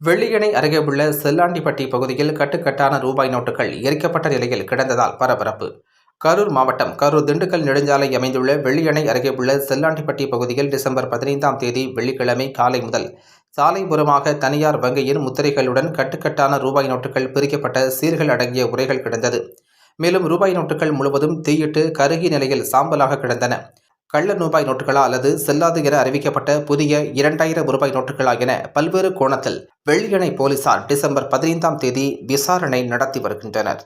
வெள்ளியணை அருகே உள்ள செல்லாண்டிப்பட்டி பகுதியில் கட்டுக்கட்டான ரூபாய் நோட்டுகள் எரிக்கப்பட்ட நிலையில் கிடந்ததால் பரபரப்பு. கரூர் மாவட்டம் கரூர் திண்டுக்கல் நெடுஞ்சாலை அமைந்துள்ள வெள்ளியணை அருகே உள்ள செல்லாண்டிப்பட்டி பகுதியில் டிசம்பர் 15ஆம் தேதி வெள்ளிக்கிழமை காலை முதல் சாலைபுறமாக தனியார் வங்கியின் முத்திரைகளுடன் கட்டுக்கட்டான ரூபாய் நோட்டுகள் பிரிக்கப்பட்ட சீர்கள் அடங்கிய உரைகள் கிடந்தது. மேலும் ரூபாய் நோட்டுகள் முழுவதும் தீயிட்டு கருகிய நிலையில் சாம்பலாக கிடந்தன. கள்ள ரூபாய் நோட்டுகளா அல்லது செல்லாது என அறிவிக்கப்பட்ட புதிய 2000 ரூபாய் நோட்டுகளா என பல்வேறு கோணத்தில் வெள்ளியணை போலீசார் டிசம்பர் 15ஆம் தேதி விசாரணை நடத்தி வருகின்றனர்.